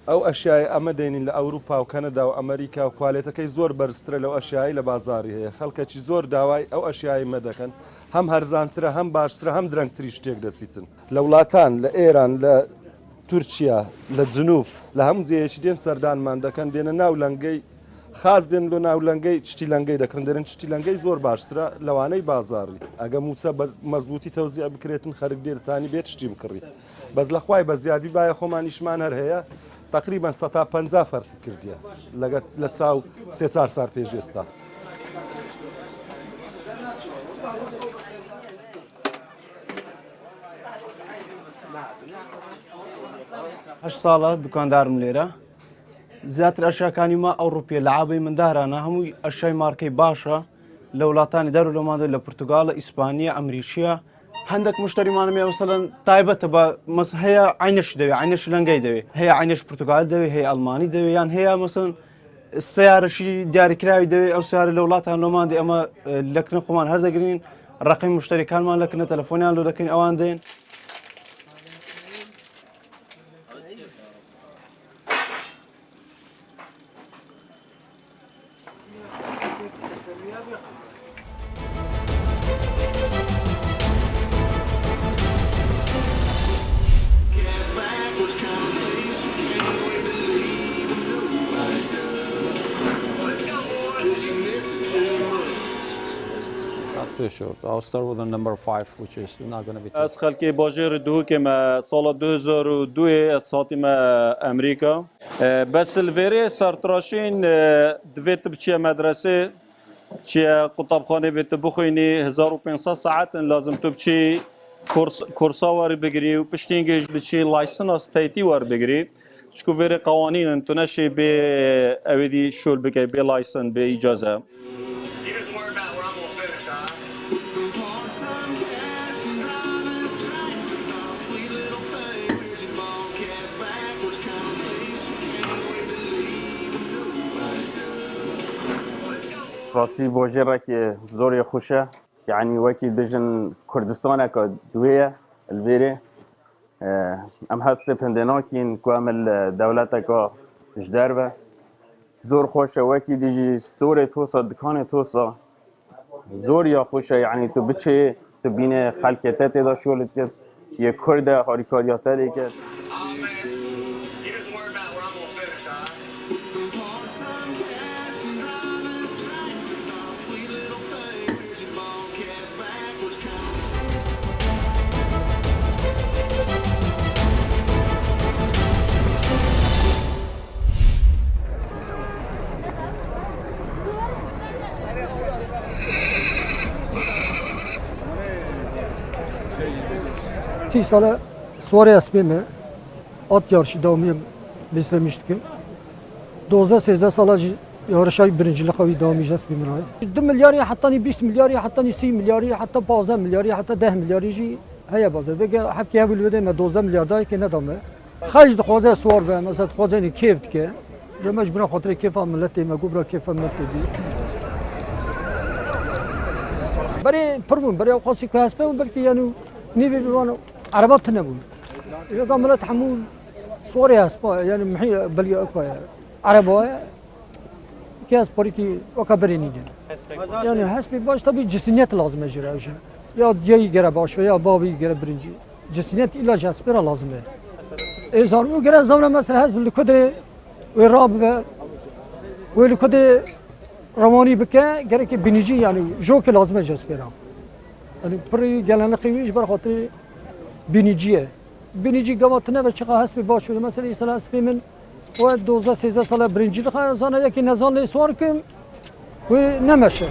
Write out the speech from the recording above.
ئەو ئەشیای ئەمە دێنین لە ئەوروپا و کەنەدا و ئەمریکا و کوالێتەکەی زۆر بەرزترە لەو ئەشیایی لە بازاری هەیە خەڵکەکی زۆر داوای ئەو ئەشیایی مە دەکەن هەم هەرزانترە هەم باشترە هەم درەنگتری شتێک دەچیتن لە وڵاتان لە ئێران لە تورکیا لە جنوب لە هەموو جێیەکی دێن سەردانمان دەکەن دێنە ناو لەنگەی خاز دێن لە ناو لەنگەی چتی لەنگەی دەکەن دەرن چتی لەنگەی زۆر باشترە لەوانەی بازاری ئەگە موچە بە مەزبوطی تەوزیع بکرێتن خەرک دێرتانی بێت شتی بکڕیت بەس لە خوای بە زیادی باە خۆمانیشمان هەر هەیە تقریبا 150 فەرقی کردیە لە چاو 3-4 سال پێش ئێستا. هەشت ساڵە دوکاندارم لێرە زیاتر ئەشیاکانی ما ئەوروپیە لە عابەی مندارانە هەمووی ئەشای مارکەی باشە لە وڵاتانی دەرو لەماندە لە پورتوگال ئیسپانیا ئەمریکیە هەندێک مشتریمانەمێ وەسەلەن تایبەتە بە مەس هەیە عینەش دەوێت عینەش لەنگەی دەوێت هەیە عینەش پورتوگال دەوێت هەیە ئەڵمانی دەوێت یان هەیە مەسن سیارەشی دیاریکراوی دەوێت ئەو سیارە لە وڵاتان لۆماندی ئەمە لەکنە خۆمان هەردەگرین ڕقی مشتریەکانمان لەکنە تەلەفۆنیان لۆ دەکەین ئەوان دێن. Too short. I'll start with the number 5, which is not going to be. از خلکی باجر دو که ما سال 2002 از ساعتی ما امریکا بس الویری سرتراشین دویت بچه مدرسه چه کتابخانه ویت بخوینی 1500 ساعت لازم تو بچه کورسا وار بگیری و پشتینگش بچه لایسن استیتی وار بگیری شکو ویری قوانین انتونشی به اویدی شول بگی به لایسن به اجازه. راستی باجره که زوری خوشه یعنی وکی بجن کردستان که دویه الویره ام هست پندناکین که عمل دولت که جدر و زور خوشه وکی دیجی ستوری توسا دکان توسا زور یا خوشه یعنی تو بچه تو بین خلکتت دا شولت که یه کرد هاریکاریاتری که تی ساله سواری اسبیمه آت yarışı davamı beslemiştik. 12-13 sala yarışay birincilik havi devam edeceğiz bir miray. 2 milyar ya hatta 20 milyar ya hatta 30 milyar ya hatta 15 milyar ya hatta 10 milyar ji هيا bazı ve hep ki evvel ve 12 milyar da ki ne damı. Xarj dixwaze swar ve mesela dixwaze ni keyf dike. Je mecbur xatir keyf millet me gubra keyf millet di. Bari provun bari xasi kasbe belki yani نيفي بيوانو عربات نبون إذا قام لا تحمل سوريا سبا يعني محي بلي أكوا عربة كاس بريكي وكبريني يعني حسب باش طبي جسنيات لازم يجري عشان يا دياي جرا باش يا بابي جرا برنجي جسنيات إلا جاسبرا لازمه إذا هو جرا زمنا مثلا حسب اللي كده ويراب واللي كده رواني بكا جرا كي بنيجي يعني جوك لازمه جاسبرا يعني بري جالنا قويش برخاطر بینیجی قامت نه و چقدر هست باش ولی مثلا ایسال هست من و 12-13 سال برنجی لخواه زانه یکی نزان لیسوار کم و نمشه